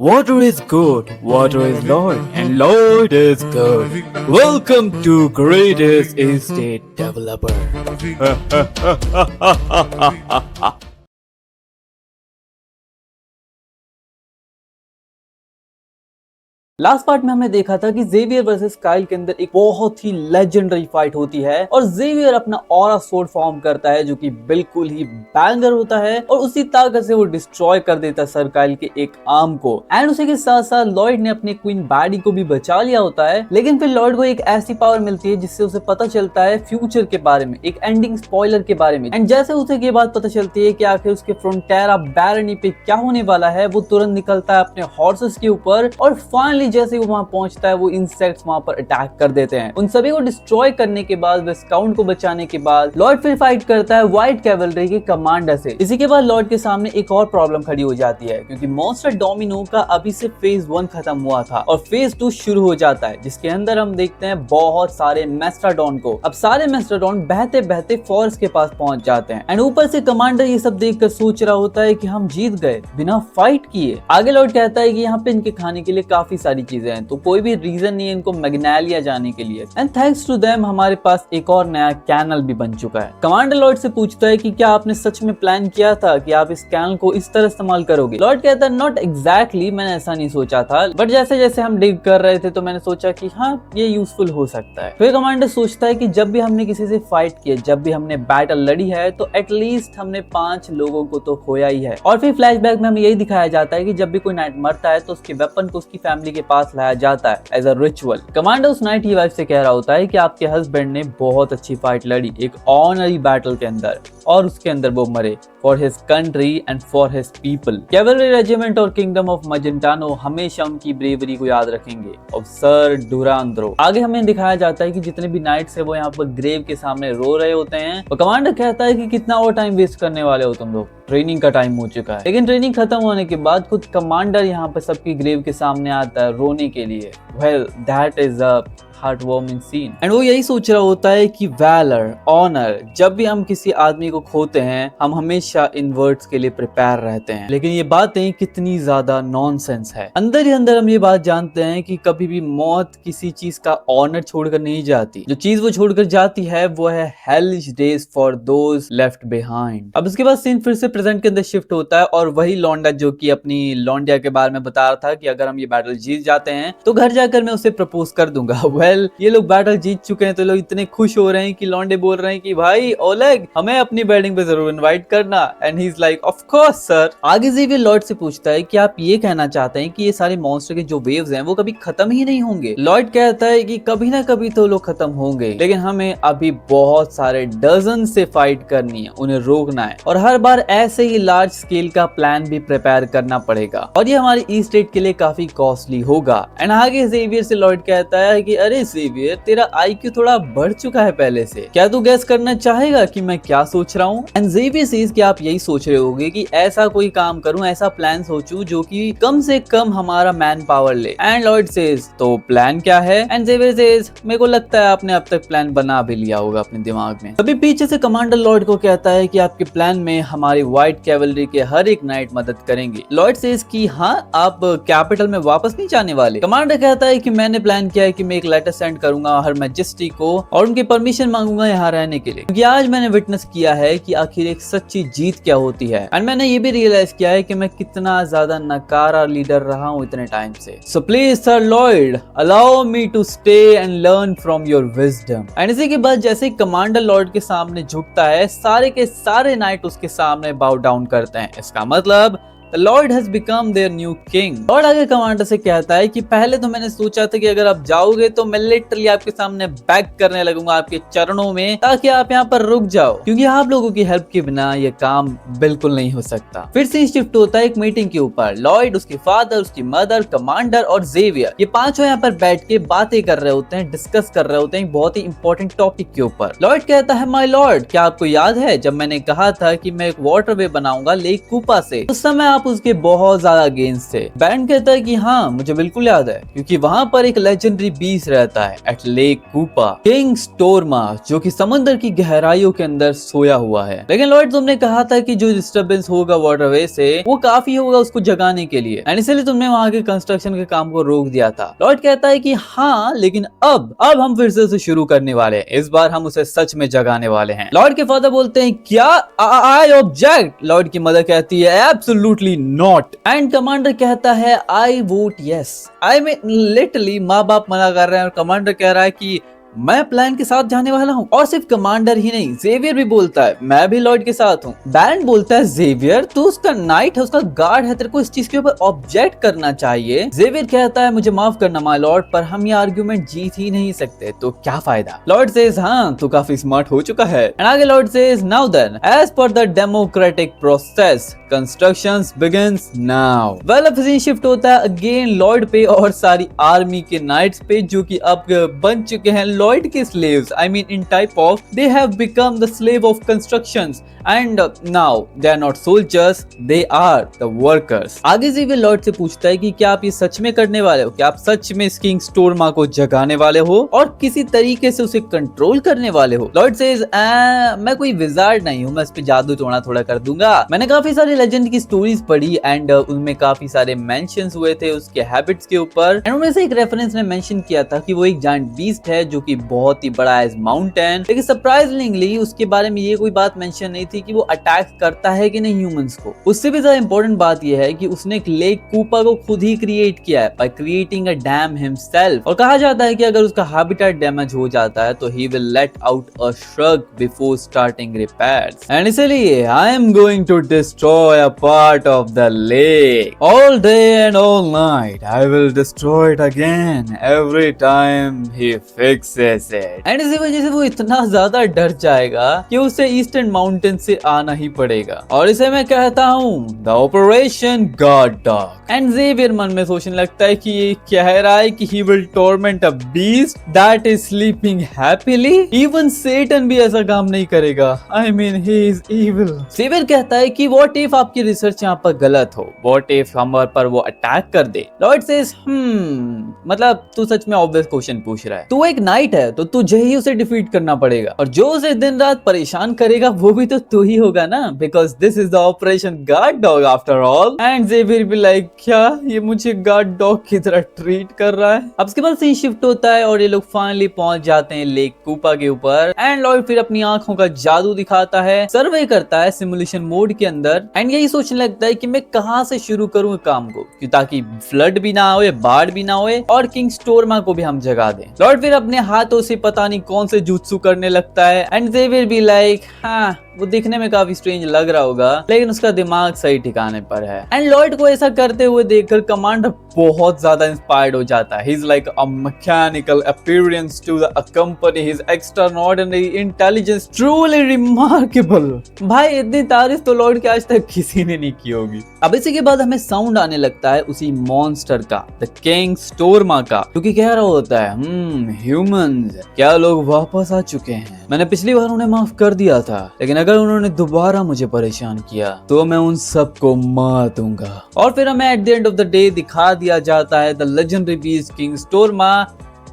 Water is good, water is Lord, and Lord is good. Welcome to Greatest Estate Developer. Last part में हमने देखा था कि Xavier versus Kyle के अंदर एक बहुत ही लेजेंडरी फाइट होती है और जेवियर अपना ऑरा सोर्ड फॉर्म करता है जो कि बिल्कुल ही बैंगर होता है और उसी ताकत से वो डिस्ट्रॉय कर देता है सर काइल के एक आर्म को। एंड उसी के साथ साथ लॉयड ने अपनी क्वीन बैडी को भी बचा लिया होता है, लेकिन फिर लॉयड को एक ऐसी पावर मिलती है जिससे उसे पता चलता है फ्यूचर के बारे में, एक एंडिंग स्पॉइलर के बारे में। एंड जैसे उसे ये बात पता चलती है कि आखिर उसके फ्रंटेरा बैरनी पे क्या होने वाला है, वो तुरंत निकलता है अपने हॉर्सेस के ऊपर और फाइनली जैसे वो वहां पहुंचता है वो इंसेक्ट्स वहां पर अटैक कर देते हैं। उन सभी को डिस्ट्रॉय करने के बाद, विस्काउंट को बचाने के बाद लॉर्ड फिर फाइट करता है व्हाइट कैवलरी के कमांडर से। इसी के बाद लॉर्ड के सामने एक और प्रॉब्लम खड़ी हो जाती है क्योंकि मॉन्स्टर डोमिनो का अभी से फेज 1 खत्म हुआ था और फेज 2 शुरू हो जाता है जिसके अंदर हम देखते हैं बहुत सारे मेस्ट्राडॉन को। अब सारे मेस्ट्राडॉन बहते बहते फॉरेस्ट के पास पहुंच जाते हैं एंड ऊपर से कमांडर ये सब देखकर सोच रहा होता है कि हम जीत गए बिना फाइट किए। आगे लॉर्ड कहता है कि यहाँ पे इनके खाने के लिए काफी सारी चीजें हैं, तो कोई भी रीजन नहीं है इनको मैग्नेलिया जाने के लिए। एंड थैंक्स टू देम हमारे पास एक और नया कैनल भी बन चुका है। कमांडर लॉर्ड से पूछता है कि क्या आपने सच में प्लान किया था कि आप इस कैनल को इस तरह इस्तेमाल करोगे? लॉर्ड कहता है नॉट एग्जैक्टली, मैंने ऐसा नहीं सोचा था, बट जैसे जैसे हम डिग कर रहे थे तो मैंने सोचा कि हाँ ये यूजफुल हो सकता है। फिर कमांडर सोचता है कि जब भी हमने किसी से फाइट किया, जब भी हमने बैटल लड़ी है, तो एटलीस्ट हमने 5 लोगों को तो खोया ही है। और फिर फ्लैशबैक में हमें यही दिखाया जाता है कि जब भी कोई नाइट मरता है तो उसके वेपन को उसकी फैमिली के पास लाया जाता है एज अ रिचुअल। कमांडर उस नाइट की वाइफ से कह रहा होता है कि आपके हस्बैंड ने बहुत अच्छी फाइट लड़ी एक ऑनरी बैटल के अंदर और उसके अंदर वो मरे for his country and for his people. Cavalry regiment और किंगडम ऑफ मजेंटानो हमेशा उनकी ब्रेवरी को याद रखेंगे। ऑफ सर डुरांद्रो। आगे हमें दिखाया जाता है कि जितने भी नाइट्स है वो यहाँ पर ग्रेव के सामने रो रहे होते हैं और कमांडर कहता है कि कितना और टाइम वेस्ट करने वाले हो तुम लोग, ट्रेनिंग का टाइम हो चुका है। लेकिन ट्रेनिंग खत्म होने के बाद खुद कमांडर यहाँ पर सबकी ग्रेव के सामने आता है रोने के लिए। Well that is a heartwarming scene. And वो यही सोच रहा होता है कि वैलर, ऑनर, जब भी हम किसी आदमी को खोते हैं हम हमेशा इन वर्ड्स के लिए प्रिपेयर रहते हैं। लेकिन ये बातें कितनी ज्यादा नॉनसेंस है। अंदर ही अंदर हम ये बात जानते हैं कि कभी भी मौत किसी चीज का ऑनर छोड़कर नहीं जाती। जो चीज वो छोड़कर जाती है वो है hellish days for those left behind. अब उसके बाद सीन फिर से प्रेजेंट के अंदर शिफ्ट होता है और वही लौंडा जो कि अपनी लौंडिया के बारे में बता रहा था कि अगर हम ये बैटल जीत जाते हैं तो घर जाकर मैं उसे प्रपोज कर दूंगा। ये लोग बैटल जीत चुके हैं तो लोग इतने खुश हो रहे हैं कि लौंडे बोल रहे हैं कि भाई ओलेग हमें अपनी वेडिंग पे जरूर इनवाइट करना। And he is like of course sir. आगे जेवियर लॉर्ड से पूछता है कि आप ये कहना चाहते हैं कि ये सारे मॉन्स्टर के जो वेव्स हैं वो कभी खत्म ही नहीं होंगे? लॉर्ड कहता है कि कभी ना कभी तो लोग खत्म होंगे, लेकिन हमें अभी बहुत सारे डजन से फाइट करनी है, उन्हें रोकना है और हर बार ऐसे ही लार्ज स्केल का प्लान भी प्रिपेयर करना पड़ेगा और ये हमारी ई स्टेट के लिए काफी कॉस्टली होगा। एंड आगे जेवियर से लॉर्ड कहता है कि अरे जेवियर तेरा IQ थोड़ा बढ़ चुका है पहले से, क्या तू गैस करना चाहेगा कि मैं क्या सोच रहा हूँ? एंड जेवियर सेज कि आप यही सोच रहे होगे कि ऐसा कोई काम करूं, ऐसा प्लान सोचूं जो कि कम से कम हमारा मैन पावर ले। एंड लॉर्ड सेज तो प्लान क्या है? एंड जेवियर सेज मेरे को लगता है आपने अब तक प्लान बना भी लिया होगा अपने दिमाग में। तभी पीछे से कमांडर लॉर्ड को कहता है कि आपके प्लान में हमारी व्हाइट कैवलरी के हर एक नाइट मदद करेंगे। लॉर्ड सेज कि हाँ आप कैपिटल में वापस नहीं जाने वाले? कमांडर कहता है कि मैंने प्लान किया है कि मैं एक लेटर सेंड करूंगा हर मैजेस्टी को और उनकी परमिशन मांगूंगा यहाँ रहने के लिए, क्योंकि आज मैंने विटनेस किया है कि आखिर एक सच्ची जीत क्या होती है। एंड मैंने ये भी रियलाइज किया है कि मैं कितना ज्यादा नकारा लीडर रहा हूँ इतने टाइम से। So please sir lord allow me to stay and learn from your wisdom. And इसी के बाद जैसे ही कमांडर लॉर्ड के सामने झुकता है सारे के सारे नाइट उसके सामने बाउ डाउन करते हैं। इसका मतलब The Lord has become their new king। Lord आगे कमांडर से कहता है कि पहले तो मैंने सोचा था कि अगर आप जाओगे तो मैं लिटरली आपके सामने बैक करने लगूंगा आपके चरणों में ताकि आप यहाँ पर रुक जाओ, क्योंकि आप लोगों की हेल्प के बिना ये काम बिल्कुल नहीं हो सकता। फिर से शिफ्ट होता है एक मीटिंग के ऊपर। लॉर्ड, उसके फादर, उसकी मदर, कमांडर और जेवियर ये पांचों यहाँ पर बैठ के बातें कर रहे होते हैं, डिस्कस कर रहे होते हैं बहुत ही इंपॉर्टेंट टॉपिक के ऊपर। लॉर्ड कहता है माय लॉर्ड क्या आपको याद है जब मैंने कहा था कि मैं एक वाटर वे बनाऊंगा लेक कूपा से? उस समय आप उसके बहुत ज्यादा अगेंस्ट थे। बैरन कहता है कि हाँ मुझे बिल्कुल याद है, क्योंकि वहाँ पर एक लेजेंडरी बीस्ट रहता है एट लेक कूपा, किंग स्टोरमा, जो कि समंदर की गहराइयों के अंदर सोया हुआ है। लेकिन लॉर्ड तुमने कहा था कि जो डिस्टर्बेंस होगा वाटरवे से वो काफी होगा उसको जगाने के लिए, एंड इसलिए तुमने वहाँ के कंस्ट्रक्शन के काम को रोक दिया था। लॉर्ड कहता है कि हाँ लेकिन अब हम फिर से शुरू करने वाले हैं, इस बार हम उसे सच में जगाने वाले हैं। लॉर्ड के फादर बोलते हैं क्या, आई ऑब्जेक्ट। लॉर्ड की मदर कहती है एब्सोल्युटली नॉट, एंड कमांडर कहता है I vote yes. I mean literally माँ बाप मना कर रहे हैं और कमांडर कह रहा है कि मैं प्लान के साथ जाने वाला हूँ। और सिर्फ कमांडर ही नहीं, जेवियर भी बोलता है मैं भी लॉर्ड के साथ हूँ। बैरन बोलता है जेवियर तू उसका नाइट है, उसका गार्ड है, तेरे को इस चीज के ऊपर ऑब्जेक्ट करना चाहिए। जेवियर कहता है मुझे माफ करना माय लॉर्ड, पर हम ये आर्ग्यूमेंट जीत ही नहीं सकते, तो क्या फायदा। लॉर्ड सेज हाँ तू काफी स्मार्ट हो चुका है। एंड आगे lord says now then as per the democratic process construction begins now. Well अब सीन शिफ्ट होता है अगेन लॉर्ड पे और सारी आर्मी के नाइट्स पे, जो कि अब बन चुके हैं लॉर्ड के slaves. I mean in type of they have become the slave of constructions and now they are not soldiers, they are the workers. आगे से भी लॉर्ड से पूछता है कि क्या आप ये सच में करने वाले हो, क्या आप सच में किंग स्टोरमा को जगाने वाले हो और किसी तरीके से उसे कंट्रोल करने वाले हो। लॉर्ड सेज मैं कोई विजार्ड नहीं हूँ, मैं इस पे जादू टोना थोड़ा कर दूंगा। मैंने काफी सारी लेजेंड की स्टोरीज पढ़ी एंड उनमें काफी सारे मेंशंस हुए थे उसके हैबिट्स के ऊपर, एंड उनमें से एक रेफरेंस ने मेंशन किया था कि वो एक जायंट बीस्ट है जो कि बहुत ही बड़ा है माउंटेन। लेकिन सरप्राइजिंगली उसके बारे में ये कोई बात मेंशन नहीं थी कि वो अटैक करता है कि नहीं ह्यूमंस को। उससे भी ज्यादा इंपॉर्टेंट बात यह है कि उसने एक लेक कूपा को खुद ही क्रिएट किया है by creating a dam himself. और कहा जाता है कि अगर उसका हैबिटेट डैमेज हो जाता है तो he will let out a shrug before starting repairs, and इसलिए I am going to destroy a part of the lake all day and all night. I will destroy it again every time he fixes it. And इसी वजह से वो इतना ज्यादा डर जाएगा कि उसे ईस्टर्न माउंटेन से आना ही पड़ेगा, और इसे मैं कहता हूँ the operation guard dog. And Xavier मन में सोचने लगता है कि ये कह रहा है कि he will torment a beast that is sleeping happily. Even Satan भी ऐसा काम नहीं करेगा, I mean he is evil. Xavier कहता है कि व्हाट इफ आपकी रिसर्च यहाँ पर गलत हो, व्हाट इफ हम पर वो अटैक कर दे। लॉर्ड सेज मतलब तू सच में ऑब्वियस क्वेश्चन पूछ रहा है, तू एक नाइट है तो तुझे ही उसे डिफीट करना पड़ेगा, और जो उसे दिन रात परेशान करेगा वो भी तो तू ही होगा ना, because this is the operation guard dog after all. And Xavier भी लाइक क्या ये मुझे गार्ड डॉग की तरह ट्रीट कर रहा है। अब इसके बाद सीन शिफ्ट होता है और ये लोग फाइनली पहुंच जाते हैं लेक कूपा के ऊपर, एंड लॉर्ड फिर अपनी आंखों का जादू दिखाता है, सर्वे करता है सिमुलेशन मोड के अंदर, एंड यही सोचने लगता है कि मैं कहां से शुरू करूं काम को, ताकि फ्लड भी ना होए, बाढ़ भी ना होए और किंग स्टोरमा को भी हम जगा दें। लॉर्ड फिर अपने हाथों से पता नहीं कौन से जुत्सु करने लगता है, एंड जेवियर भी लाइक हाँ वो दिखने में काफी स्ट्रेंज लग रहा होगा लेकिन उसका दिमाग सही ठिकाने पर है। एंड लॉर्ड को ऐसा करते हुए देखकर कमांडर बहुत ज्यादा इंस्पायर्ड हो जाता है। He is like a mechanical appearance to the company, his extraordinary intelligence truly remarkable. भाई इतनी तारीफ तो लॉर्ड के आज तक किसी ने नहीं की होगी। अब इसी के बाद हमें साउंड आने लगता है उसी मॉन्स्टर का, द किंग स्टोरमा का, क्योंकि कह रहा होता है ह्यूमंस क्या लोग वापस आ चुके हैं। मैंने पिछली बार उन्हें माफ कर दिया था, लेकिन अगर उन्होंने दोबारा मुझे परेशान किया तो मैं उन सबको मार दूंगा। और फिर हमें at the end of the day दिखा दिया जाता है द लेजेंडरी बीस्ट किंग स्टोरमा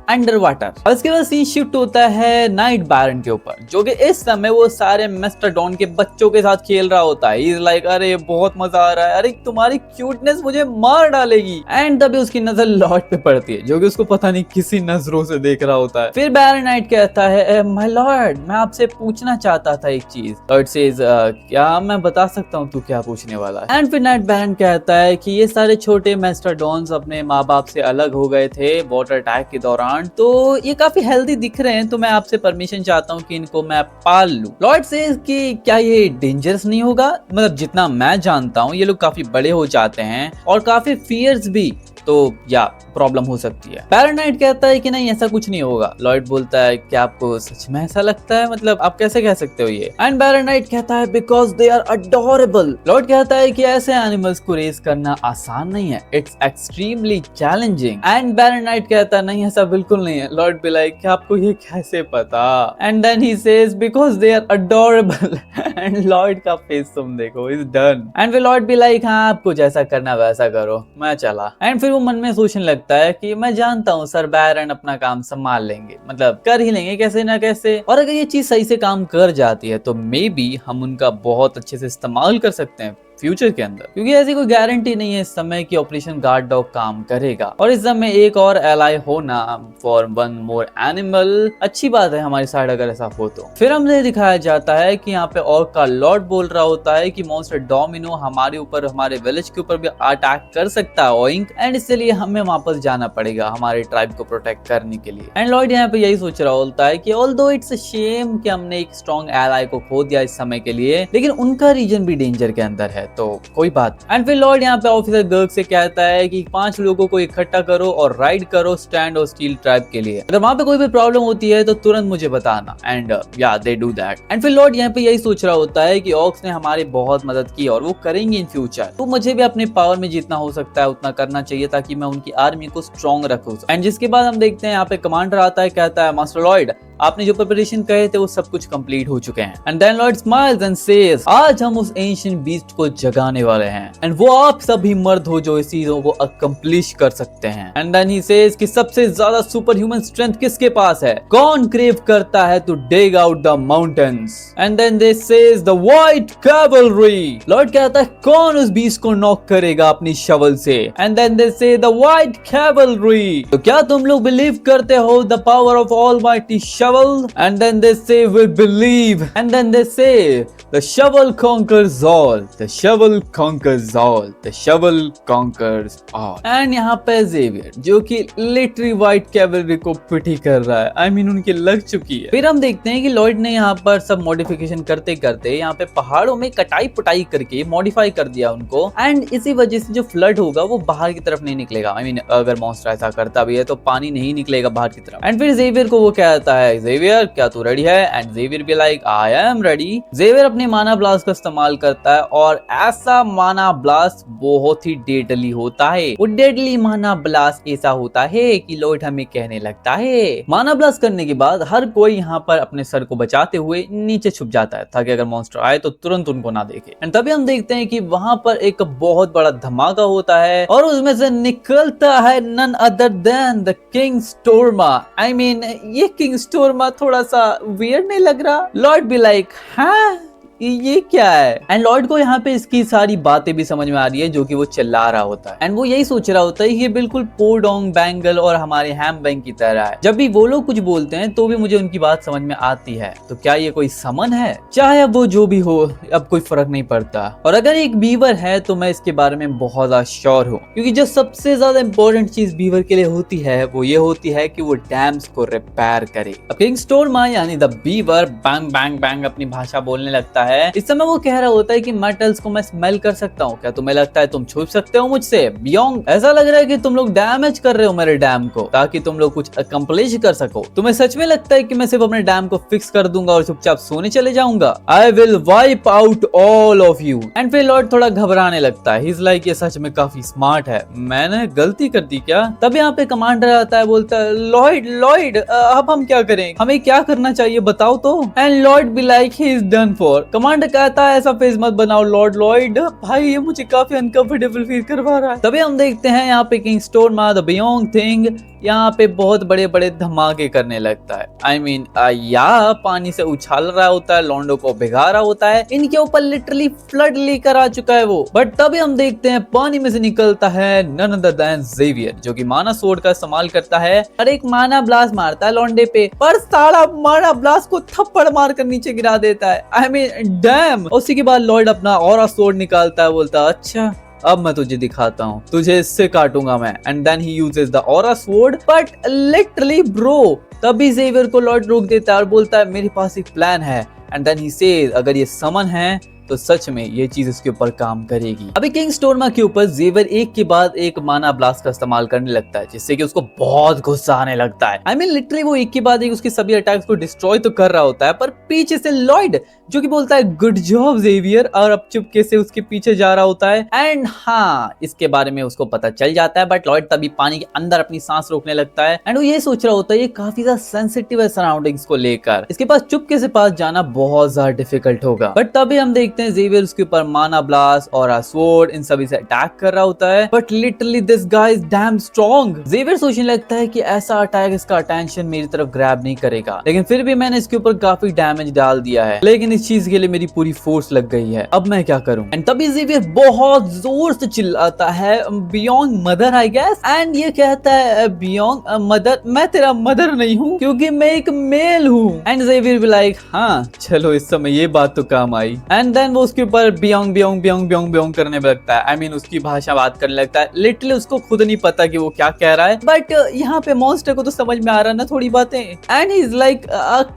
अंडर वाटर। और इसके बाद सीन शिफ्ट होता है नाइट बैरन के ऊपर, जो कि इस समय वो सारे मेस्टाडॉन के बच्चों के साथ खेल रहा होता है। इज लाइक अरे बहुत मजा आ रहा है, अरे तुम्हारी क्यूटनेस मुझे मार डालेगी। एंड तभी उसकी नजर लॉर्ड पे पड़ती है, जो कि उसको पता नहीं किसी नजरों से देख रहा होता है। फिर बैरन नाइट कहता है माय लॉर्ड मैं आपसे पूछना चाहता था एक चीज। लॉर्ड सेज क्या मैं बता सकता हूँ तू क्या पूछने वाला है। एंड फिर नाइट बैरन कहता है कि ये सारे छोटे मेस्टाडॉन्स अपने माँ बाप से अलग हो गए थे वाटर अटैक के दौरान, तो ये काफी हेल्दी दिख रहे हैं, तो मैं आपसे परमिशन चाहता हूँ कि इनको मैं पाल लूं। लॉर्ड सेज कि क्या ये डेंजरस नहीं होगा, मतलब जितना मैं जानता हूँ ये लोग काफी बड़े हो जाते हैं और काफी फियर्स भी, तो या प्रॉब्लम हो सकती है। बैरन नाइट कहता है कि नहीं ऐसा कुछ नहीं होगा। लॉयड बोलता है क्या आपको सच में ऐसा लगता है, मतलब आप कैसे कह सकते हो ये। एंड बैरन नाइट कहता है because they are adorable. Lloyd कहता है कि ऐसे एनिमल्स को रेस करना आसान नहीं है, it's extremely challenging. And Baron Knight कहता है नहीं ऐसा बिल्कुल नहीं है। लॉयड बी लाइक क्या आपको ये कैसे पता। And then he says because they are adorable. And Lloyd का फेस तुम देखो, इज डन। एंड फिर लॉयड बी लाइक हाँ आपको जैसा करना वैसा करो, मैं चला। एंड फिर वो मन में सोचने लगता है कि मैं जानता हूँ सर बैरन अपना काम संभाल लेंगे, मतलब कर ही लेंगे कैसे ना कैसे, और अगर ये चीज सही से काम कर जाती है तो मे बी हम उनका बहुत अच्छे से इस्तेमाल कर सकते हैं फ्यूचर के अंदर, क्योंकि ऐसी कोई गारंटी नहीं है इस समय कि ऑपरेशन गार्ड डॉग काम करेगा। और इस समय एक और एलाई होना फॉर वन मोर एनिमल अच्छी बात है हमारी साइड अगर ऐसा हो तो। फिर हमें दिखाया जाता है कि यहाँ पे और का लॉर्ड बोल रहा होता है कि मॉन्स्टर डोमिनो हमारे ऊपर, हमारे विलेज के ऊपर भी अटैक कर सकता है ओइंक, एंड इसलिए हमें वापस जाना पड़ेगा हमारे ट्राइब को प्रोटेक्ट करने के लिए। एंड लॉर्ड यहाँ पे यही सोच रहा होता है कि ऑल्दो इट्स अ शेम कि हमने एक स्ट्रॉन्ग एलाई को खो दिया इस समय के लिए, लेकिन उनका रीजन भी डेंजर के अंदर है तो कोई बात। एंड फिर लॉर्ड यहाँ पे ऑफिसर गर्ग से कहता है कि 5 लोगों को इकट्ठा करो और राइड करो स्टैंड और स्टील ट्राइब के लिए, अगर वहां पे कोई भी प्रॉब्लम होती है तो तुरंत मुझे बताना। एंड या दे डू दैट। एंड फिर लॉर्ड यहाँ पे यही सोच रहा होता है कि ऑक्स ने हमारी बहुत मदद की और वो करेंगे इन फ्यूचर, तो मुझे भी अपने पावर में जितना हो सकता है उतना करना चाहिए ताकि मैं उनकी आर्मी को स्ट्रॉन्ग रखूं। एंड जिसके बाद हम देखते हैं यहाँ पे कमांडर आता है, कहता है मास्टर लॉर्ड आपने जो प्रिपरेशन कहे थे वो सब कुछ कंप्लीट हो चुके हैं। And then lord smiles and says आज हम उस एंशिएंट बीस्ट को जगाने वाले हैं एंड वो आप सभी मर्द हो जो इस चीजों को अकम्प्लिश कर सकते हैं। एंड देन ही सेज कि सबसे ज्यादा सुपर ह्यूमन स्ट्रेंथ किसके पास है, कौन क्रेव करता है to dig out the mountains. And then they says the white cavalry. Lord कहता है कौन उस बीस्ट को नॉक करेगा अपनी शवल से। एंड देन दे से द व्हाइट कैवलरी। तो क्या तुम लोग बिलीव करते हो the power of almighty shovel? And then they say we believe. And then they say the shovel conquers all. The shovel conquers all. The shovel conquers all. And यहाँ पे Xavier जो कि लिटरी व्हाइट कैवलरी को पिटी कर रहा है, I mean उनकी लग चुकी है। फिर हम देखते हैं कि लॉर्ड ने यहाँ पर सब मॉडिफिकेशन करते करते यहाँ पे पहाड़ों में कटाई पुटाई करके मॉडिफाई कर दिया उनको, एंड इसी वजह से जो फ्लड होगा वो बाहर की तरफ नहीं निकलेगा। I mean अगर मॉन्स्टर ऐसा करता भी है तो पानी नहीं निकलेगा बाहर की तरफ। एंड फिर Xavier को वो कहता है Xavier क्या तू रेडी है? एंड Xavier भी like I am ready. Xavier अपने माना ब्लास्ट का इस्तेमाल करता है और ऐसा माना ब्लास्ट बहुत ही डेडली होता है। वो डेडली माना ब्लास्ट ऐसा होता है कि लॉर्ड हमें कहने लगता है। माना ब्लास्ट करने के बाद हर कोई यहाँ पर अपने सर को बचाते हुए नीचे छुप जाता है ताकि अगर मॉन्स्टर आए तो तुरंत उनको ना देखे। एंड तभी हम देखते हैं कि वहां पर एक बहुत बड़ा धमाका होता है और उसमें से निकलता है none other than the king Storma. I mean ये किंग स्टोर्मा थोड़ा सा वियर्ड नहीं लग रहा? लॉर्ड बी लाइक हाँ ये क्या है? एंड लॉर्ड को यहाँ पे इसकी सारी बातें भी समझ में आ रही है जो कि वो चिल्ला रहा होता है। एंड वो यही सोच रहा होता है कि ये बिल्कुल पोडोंग बैंगल और हमारे हैम बैंक की तरह है, जब भी वो लोग कुछ बोलते हैं तो भी मुझे उनकी बात समझ में आती है। तो क्या ये कोई समन है? चाहे अब वो जो भी हो अब कोई फर्क नहीं पड़ता, और अगर एक बीवर है तो मैं इसके बारे में बहुत ज्यादा श्योर हूँ, क्योंकि जो सबसे ज्यादा इंपॉर्टेंट चीज बीवर के लिए होती है वो ये होती है कि वो डैम्स को रिपेयर करे। अब किंग स्टोर्मा यानी the beaver bang bang bang अपनी भाषा बोलने लगता है। इस समय वो कह रहा होता है कि मेटल्स को मैं स्मेल कर सकता हूँ, क्या तुम्हें लगता है तुम छुप सकते हो मुझसे? बियोंग ऐसा लग रहा है कि तुम लोग डैमेज कर रहे हो मेरे डैम को ताकि तुम लोग कुछ अकम्प्लिश कर सको। तुम्हें सच में लगता है कि मैं सिर्फ अपने डैम को फिक्स कर दूंगा और चुपचाप सोने चले जाऊंगा? I will wipe out all of you. And फिर लॉर्ड थोड़ा घबराने लगता है। He's like, ये सच में काफी स्मार्ट है, मैंने गलती कर दी क्या? तब यहाँ पे कमांडर आता है, बोलता है लॉर्ड अब हम क्या करें, हमें क्या करना चाहिए बताओ तो। And Lord be like he is done for. Commander कहता है ऐसा फेस मत बनाओ लॉर्ड भाई ये मुझे काफी अनकंफर्टेबल फील करवा रहा है। तभी हम देखते हैं यहाँ पे किंग स्टोर्मा द बियोंग थिंग यहाँ पे बहुत बड़े बड़े धमाके करने लगता है। आई मीन या पानी से उछाल रहा होता है, लॉन्डो को भिगा रहा होता है, इनके ऊपर लिटरली फ्लड लेकर आ चुका है वो। बट तभी हम देखते हैं पानी में से निकलता है नन अदर देन Xavier, जो कि माना सोर्ड का इस्तेमाल करता है और एक माना ब्लास्ट मारता है लॉन्डे पे, पर सारा माना ब्लास्ट को थप्पड़ मार कर नीचे गिरा देता है। I mean dam. उसी के बाद लॉर्ड अपना ऑरा सोर्ड निकालता है, बोलता है अच्छा अब मैं तुझे दिखाता हूँ, तुझे इससे काटूंगा मैं। And then he uses the aura sword but literally bro. तभी Xavier को लॉर्ड रोक देता है और बोलता है मेरे पास एक प्लान है। एंड देन ही सेज अगर ये समन है तो सच में ये चीज उसके ऊपर काम करेगी। अभी किंग स्टोर्मा के ऊपर जेवियर एक के बाद एक माना ब्लास्ट का इस्तेमाल करने लगता है, जिससे कि उसको बहुत गुस्सा आने लगता है। लिटरली वो एक के बाद एक उसके सभी अटैक्स को डिस्ट्रॉय तो कर रहा होता है, पर पीछे से लॉयड जो कि बोलता है गुड जॉब जेवियर, और अब चुपके से उसके पीछे जा रहा होता है। एंड हाँ, इसके बारे में उसको पता चल जाता है, बट लॉयड तभी पानी के अंदर अपनी सांस रोकने लगता है। एंड वो ये सोच रहा होता है ये काफी ज्यादा सेंसिटिव है सराउंडिंग्स को लेकर, इसके पास चुपके से पास जाना बहुत ज्यादा डिफिकल्ट होगा। बट तभी हम देखते हैं जेवियर उसके ऊपर माना ब्लास्ट और स्वॉर्ड इन सभी से अटैक कर रहा होता है, but literally this guy is damn strong. Xavier सोचने लगता है कि ऐसा अटैक इसका अटेंशन मेरी तरफ ग्रैब नहीं करेगा, लेकिन फिर भी मैंने इसके ऊपर काफी डैमेज डाल दिया है, लेकिन इस चीज के लिए मेरी पूरी फोर्स लग गई है, अब मैं क्या करूं। एंड तभी जेवियर बहुत जोर से चिल्लाता है बियॉन्ग मदर आई गेस, एंड ये कहता है बियॉन्ग मदर, मैं तेरा मदर नहीं हूँ क्योंकि मैं एक मेल हूँ। एंड जेवियर भी लाइक हाँ चलो इस समय ये बात तो काम आई। एंड देन वो उसके ऊपर बियॉन्ग बियॉन्ग बियॉन्ग बियॉन्ग बियॉन्ग करने लगता है। उसकी भाषा बात करने लगता है। लिटरली उसको खुद नहीं पता कि वो क्या कह रहा है, बट यहाँ पे मॉन्स्टर को तो समझ में आ रहा है ना थोड़ी बातें। एंड ही इज लाइक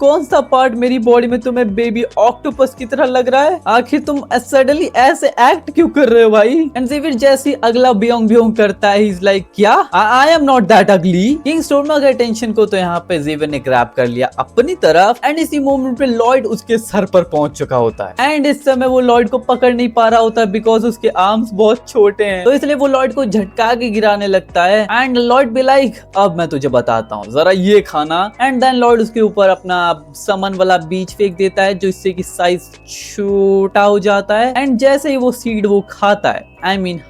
कौन सा पार्ट मेरी बॉडी में तुम्हें बेबी ऑक्टोपस की तरह लग रहा है, आखिर तुम सडनली ऐसे एक्ट क्यों कर रहे हो भाई। एंड जेवियर जैसे अगला बियॉन्ग बियॉन्ग करता है, इज लाइक क्या आई एम नॉट दैट अगली। किंग स्टोर्मा के अटेंशन को तो यहाँ पे जेवियर ने ग्रैब कर लिया अपनी तरफ, एंड इसी मोमेंट पे लॉयड उसके सर पर पहुंच चुका होता है। एंड इस समय वो लॉयड को पकड़ नहीं पा रहा होता बिकॉज उसके आर्म्स बहुत छोटे हैं, तो इसलिए वो लॉयड को झटका के गिराने लगता है। एंड लॉयड भी लाइक अब मैं तुझे बताता हूँ जरा ये खाना। एंड देन लॉयड उसके ऊपर अपना समन वाला बीज फेंक देता है, जो इससे कि साइज छोटा हो जाता है। एंड जैसे ही वो सीड वो खाता है,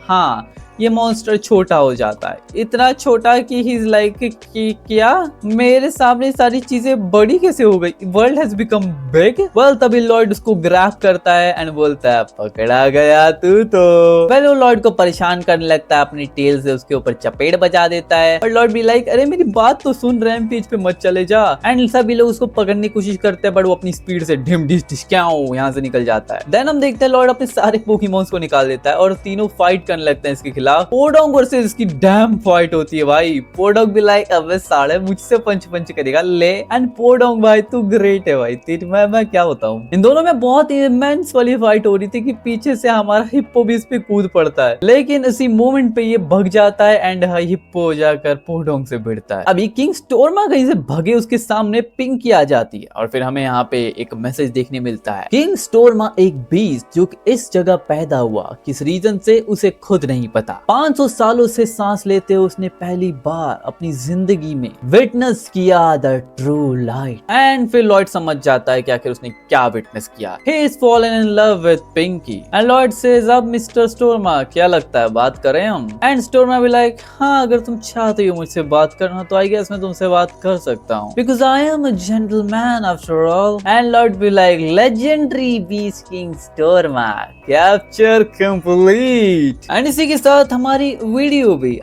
हाँ ये मॉन्स्टर छोटा हो जाता है, इतना छोटा कि ही इज लाइक कि क्या मेरे सामने सारी चीजें बड़ी कैसे हो गई, world has become big. Well तभी लॉयड उसको ग्रैब करता है एंड बोलता है पकड़ा गया तू तो। वेल वो लॉयड को परेशान करने लगता है, अपनी टेल से उसके ऊपर चपेट बजा देता है, और लॉयड भी लाइक अरे मेरी बात तो सुन, रैम्पेज पे मत चले जा। एंड सभी लोग उसको पकड़ने की कोशिश करते हैं, बट वो अपनी स्पीड से ढिम ढिस ढिसक्याओ यहाँ से निकल जाता है। देन हम देखते हैं लॉयड अपने सारे पोकेमॉन्स को निकाल देता है और तीनों फाइट करने लगते हैं इसके खिलाफ। पोडोंग वर्सेस इसकी डैम फाइट होती है भाई। पोडोंग भी लाइक अबे साले मुझसे पंच करेगा ले। एंड पोडोंग भाई तू ग्रेट है भाई, तेरी मैं क्या बताऊं। इन दोनों में बहुत इमेंस वाली फाइट हो रही थी कि पीछे से हमारा हिप्पो भी इस पे कूद पड़ता है, लेकिन इसी मोमेंट पे ये भग जाता है एंड हिप्पो जाकर पोडोंग से भिड़ता है। अभी किंग स्टोर्मा कहीं से भगे उसके सामने पिंकी आ जाती है, और फिर हमें यहाँ पे एक मैसेज देखने मिलता है। किंग स्टोर्मा एक बीस्ट जो कि इस जगह पैदा हुआ, किस रीजन से उसे खुद नहीं पता। 500 सालों से सांस लेते हुए उसने पहली बार अपनी जिंदगी में विटनेस किया द ट्रू लाइट। एंड फिर लॉयड समझ जाता है कि आखिर उसने क्या विटनेस किया। He is fallen in love with Pinky and Lloyd says अब मिस्टर स्टोर्मा क्या लगता है बात करें हम। एंड स्टोर्मा भी लाइक हाँ अगर तुम चाहते हो मुझसे बात करना तो आई गेस मैं तुमसे बात कर सकता हूँ, because I am a gentleman after all. And Lloyd भी like legendary beast king Storma capture complete. And इसी के साथ हमारी वीडियो भी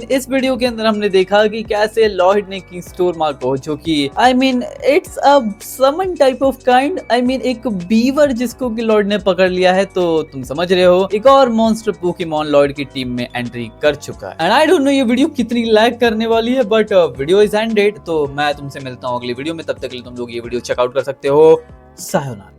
इस वीडियो के अंदर हमने देखा कि कैसे लॉयड ने किंग स्टोर्मा को, जो कि it's a summon type of kind एक बीवर जिसको कि लॉयड ने पकड़ लिया है, तो तुम समझ रहे हो एक और मॉन्स्टर पोकेमॉन लॉयड की टीम में एंट्री कर चुका है। एंड आई डोंट नो ये वीडियो कितनी लैग करने वाली है, बट वीडियो इज एंडेड। तो मैं तुमसे मिलता हूँ अगली वीडियो में, तब तक के लिए तुम लोग ये वीडियो चेकआउट कर सकते हो। सायोनारा।